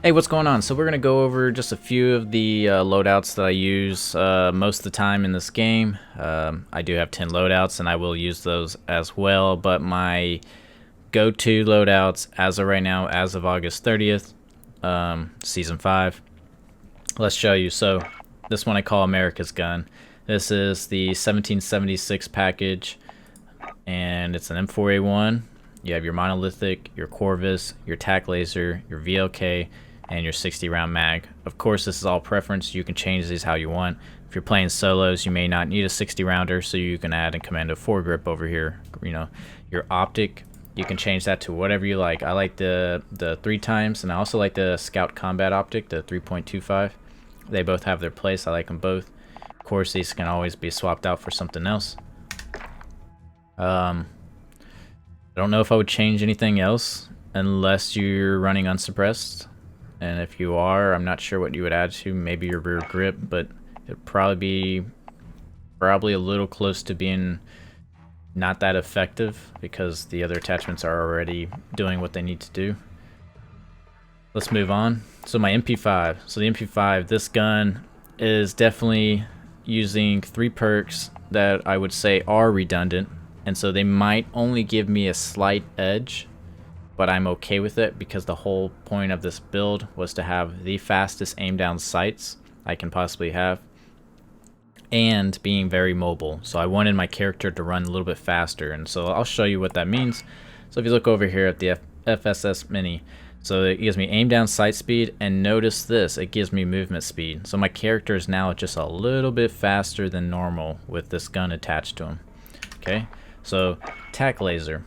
Hey, what's going on? So we're going to go over just a few of the loadouts that I use most of the time in this game. I do have 10 loadouts and I will use those as well, but my go-to loadouts as of right now, as of August 30th, Season 5. Let's show you. So this one I call America's Gun. This is the 1776 package, and it's an M4A1. You have your monolithic, your Corvus, your tac laser, your VLK, and your 60 round mag. Of course, this is all preference. You can change these how you want. If you're playing solos, you may not need a 60 rounder, so you can add and commando foregrip over here. You know, your optic, you can change that to whatever you like. I like the 3 times, and I also like the Scout Combat optic, the 3.25. They both have their place. I like them both. Of course, these can always be swapped out for something else. I don't know if I would change anything else unless you're running unsuppressed. And if you are, I'm not sure what you would add to. Maybe your rear grip, but it'd probably be a little close to being not that effective because the other attachments are already doing what they need to do. Let's move on. So my MP5. So the MP5, this gun is definitely using 3 perks that I would say are redundant, and so they might only give me a slight edge, but I'm okay with it because the whole point of this build was to have the fastest aim down sights I can possibly have and being very mobile. So I wanted my character to run a little bit faster, and so I'll show you what that means. So if you look over here at the FSS Mini, so it gives me aim down sight speed, and notice this, it gives me movement speed. So my character is now just a little bit faster than normal with this gun attached to him. Okay, so tac laser.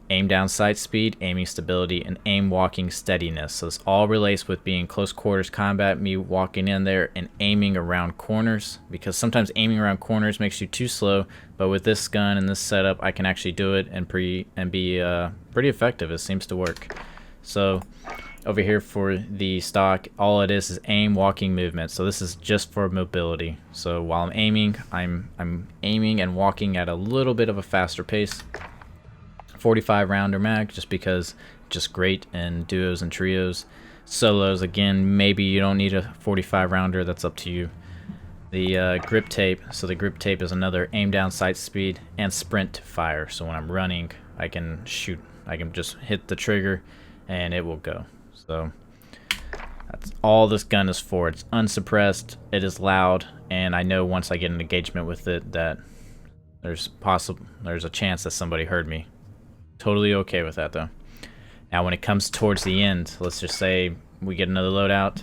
Aim down sight speed, aiming stability, and aim walking steadiness. So this all relates with being close quarters combat, me walking in there and aiming around corners, because sometimes aiming around corners makes you too slow, but with this gun and this setup I can actually do it and be pretty effective. It seems to work. So over here for the stock, all it is aim, walking, movement. So this is just for mobility. So while I'm aiming aiming and walking at a little bit of a faster pace. 45 rounder mag, just because just great in duos and trios. Solos, again, maybe you don't need a 45 rounder, that's up to you. The grip tape, so the grip tape is another aim down sight speed and sprint to fire. So when I'm running, I can shoot, I can just hit the trigger and it will go. So that's all this gun is for. It's unsuppressed, it is loud, and I know once I get an engagement with it that there's a chance that somebody heard me. Totally okay with that though. Now when it comes towards the end, let's just say we get another loadout,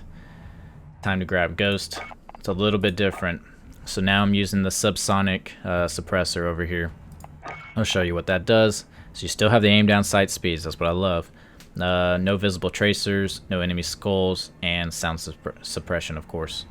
time to grab Ghost. It's a little bit different. So now I'm using the subsonic suppressor over here. I'll show you what that does. So you still have the aim down sight speeds, that's what I love. No visible tracers, no enemy skulls, and sound suppression, of course.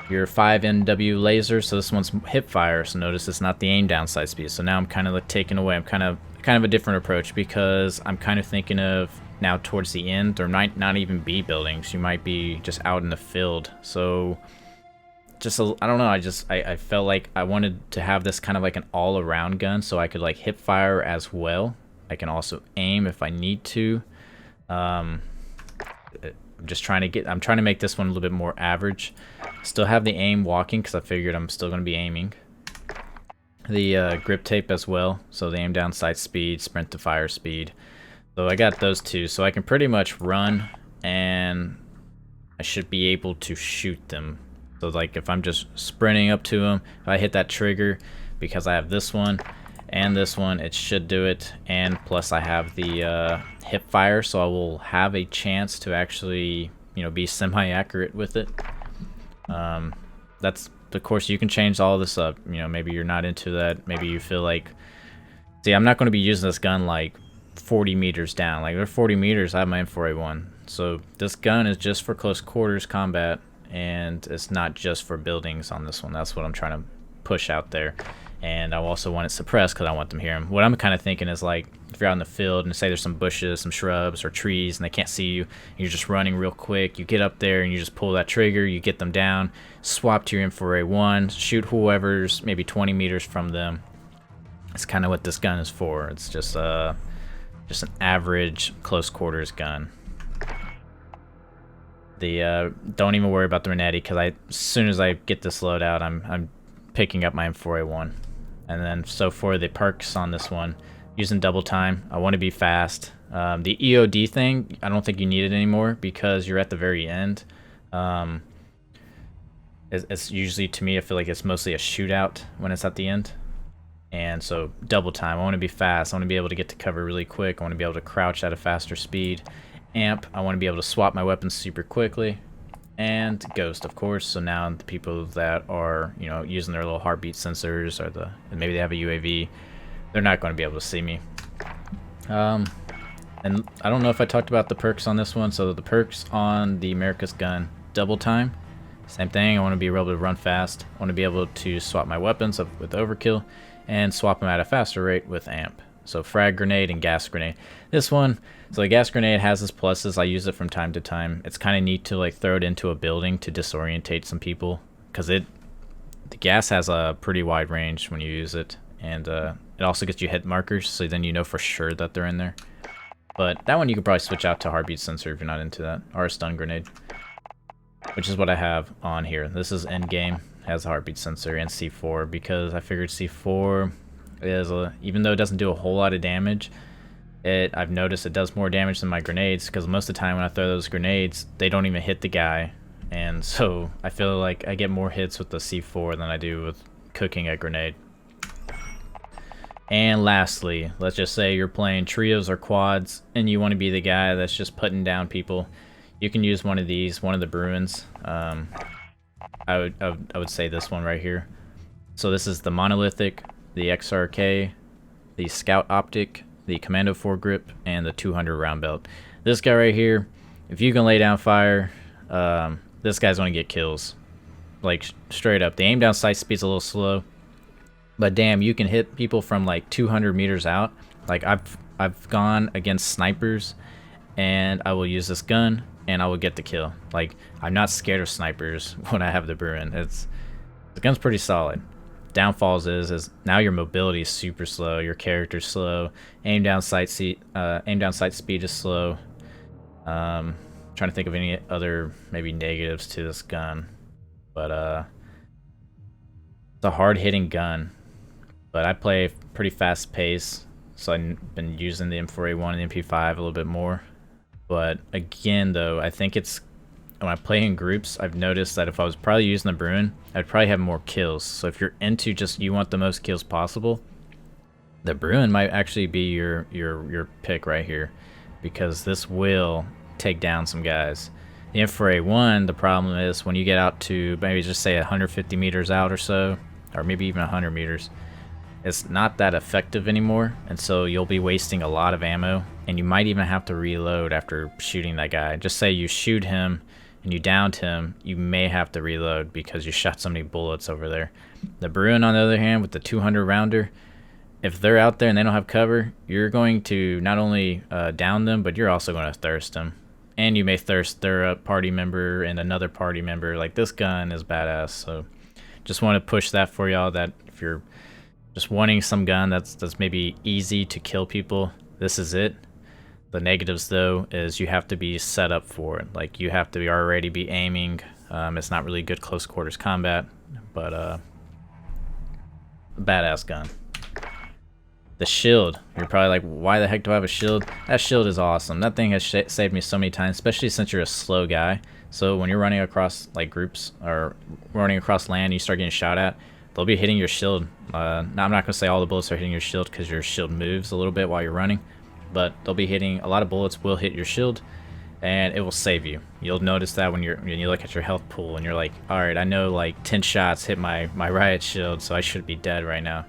Your 5NW laser, so this one's hip fire, so notice it's not the aim down sight speed. So now I'm kind of like taking away, I'm kind of a different approach, because I'm kind of thinking of now towards the end, there might not even be buildings, you might be just out in the field. So just I don't know, I felt like I wanted to have this kind of like an all-around gun, so I could like hip fire as well. I can also aim if I need to. I'm trying to make this one a little bit more average. Still have the aim walking because I figured I'm still going to be aiming. The grip tape as well, so the aim down sight speed, sprint to fire speed. So I got those two, so I can pretty much run and I should be able to shoot them. So like if I'm just sprinting up to them, if I hit that trigger, because I have this one and this one, it should do it. And plus I have the hip fire, so I will have a chance to actually, you know, be semi-accurate with it. That's, of course, you can change all this up. You know, maybe you're not into that. Maybe you feel like, see, I'm not going to be using this gun like 40 meters down. Like, they're 40 meters, I have my M4A1. So this gun is just for close quarters combat, and it's not just for buildings on this one. That's what I'm trying to push out there. And I also want it suppressed because I want them to hear him. What I'm kind of thinking is, like, if you're out in the field and say there's some bushes, some shrubs or trees, and they can't see you, and you're just running real quick, you get up there and you just pull that trigger, you get them down, swap to your M4A1, shoot whoever's maybe 20 meters from them. That's kind of what this gun is for. It's just an average close quarters gun. Don't even worry about the Renetti, because as soon as I get this loadout, I'm picking up my M4A1. And then so for the perks on this one, using double time, I want to be fast. The EOD thing, I don't think you need it anymore because you're at the very end. It's usually, to me, I feel like it's mostly a shootout when it's at the end. And so double time, I want to be fast. I want to be able to get to cover really quick. I want to be able to crouch at a faster speed. Amp, I want to be able to swap my weapons super quickly. And Ghost, of course. So now the people that are, you know, using their little heartbeat sensors, or maybe they have a UAV, they're not going to be able to see me. And I don't know if I talked about the perks on this one. So the perks on the America's gun, double time, same thing. I want to be able to run fast. I want to be able to swap my weapons up with overkill and swap them at a faster rate with amp. So frag grenade and gas grenade. This one, so the gas grenade has its pluses. I use it from time to time. It's kind of neat to like throw it into a building to disorientate some people, because the gas has a pretty wide range when you use it, and it also gets you hit markers, so then you know for sure that they're in there. But that one you could probably switch out to heartbeat sensor if you're not into that, or a stun grenade, which is what I have on here. This is end game, has a heartbeat sensor and C4, because I figured C4 is even though it doesn't do a whole lot of damage, I've noticed it does more damage than my grenades, because most of the time when I throw those grenades, they don't even hit the guy, and so I feel like I get more hits with the C4 than I do with cooking a grenade. And lastly, let's just say you're playing trios or quads and you want to be the guy that's just putting down people. You can use one of these, one of the Bruins. I would say this one right here. So this is the Monolithic, the XRK, the Scout Optic, the Commando foregrip, and the 200 round belt. This guy right here, if you can lay down fire, this guy's going to get kills. Like straight up. The aim down sight speed's a little slow, but damn, you can hit people from like 200 meters out. Like I've gone against snipers, and I will use this gun, and I will get the kill. Like, I'm not scared of snipers when I have the Bruin. The gun's pretty solid. Downfalls is now your mobility is super slow, your character's slow, aim down sight speed is slow. Trying to think of any other maybe negatives to this gun, but it's a hard hitting gun. But I play pretty fast pace, so I've been using the M4A1 and the MP5 a little bit more. But again, though, I think it's when I play in groups, I've noticed that if I was probably using the Bruin, I'd probably have more kills. So if you're into just you want the most kills possible, the Bruin might actually be your pick right here, because this will take down some guys. The M4A1, the problem is when you get out to maybe just say 150 meters out or so, or maybe even 100 meters, it's not that effective anymore, and so you'll be wasting a lot of ammo, and you might even have to reload after shooting that guy. Just say you shoot him and you downed him, you may have to reload because you shot so many bullets over there. The Bruin, on the other hand, with the 200 rounder, if they're out there and they don't have cover, you're going to not only down them, but you're also going to thirst them. And you may thirst their party member and another party member. Like, this gun is badass, so just want to push that for y'all, that if you're just wanting some gun that's maybe easy to kill people, this is it. The negatives, though, is you have to be set up for it. Like, you have to already be aiming. It's not really good close quarters combat, but badass gun. The shield. You're probably like, why the heck do I have a shield? That shield is awesome. That thing has saved me so many times, especially since you're a slow guy. So when you're running across like groups or running across land, you start getting shot at, they'll be hitting your shield. Now, I'm not going to say all the bullets are hitting your shield because your shield moves a little bit while you're running, but they'll be hitting, a lot of bullets will hit your shield, and it will save you. You'll notice that when you look at your health pool and you're like, all right, I know like 10 shots hit my riot shield, so I should be dead right now.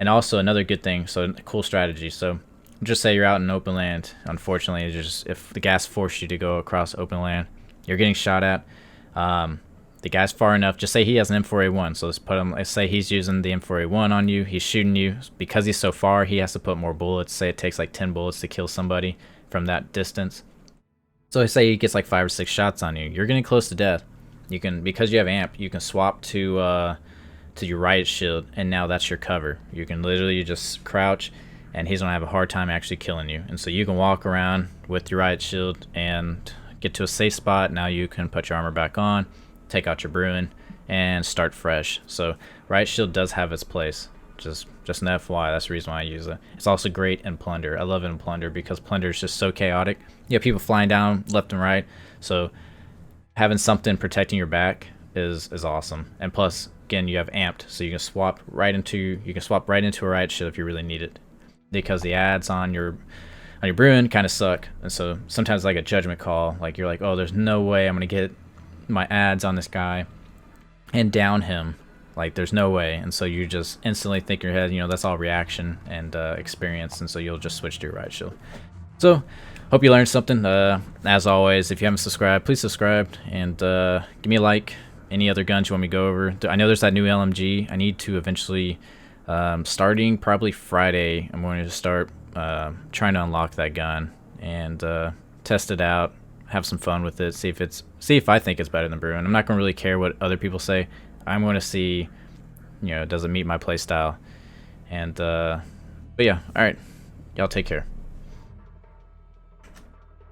And also another good thing, so cool strategy. So just say you're out in open land. Unfortunately, if the gas forced you to go across open land, you're getting shot at. The guy's far enough. Just say he has an M4A1. So let's say he's using the M4A1 on you. He's shooting you. Because he's so far, he has to put more bullets. Say it takes like 10 bullets to kill somebody from that distance. So say he gets like 5 or 6 shots on you. You're getting close to death. You can, because you have amp, you can swap to your riot shield, and now that's your cover. You can literally just crouch, and he's gonna have a hard time actually killing you. And so you can walk around with your riot shield and get to a safe spot. Now you can put your armor back on, take out your Bruin, and start fresh. So Riot Shield does have its place. Just an FYI, that's the reason why I use it. It's also great in Plunder. I love it in Plunder because Plunder is just so chaotic. You have people flying down left and right, so having something protecting your back is awesome. And plus, again, you have amped, so you can swap right into a Riot Shield if you really need it, because the ads on your Bruin kind of suck. And so sometimes like a judgment call, like you're like, oh, there's no way I'm gonna get my ads on this guy and down him. Like, there's no way. And so you just instantly think in your head, you know, that's all reaction and experience, and so you'll just switch to your Riot Shield. So hope you learned something. As always, if you haven't subscribed, please subscribe, and give me a like. Any other guns you want me to go over? I know there's that new LMG. I need to eventually, starting probably Friday, I'm going to start trying to unlock that gun and test it out, have some fun with it, see if I think it's better than Bruin. I'm not going to really care what other people say. I'm going to see, you know, does it meet my play style? And but yeah, all right, y'all take care.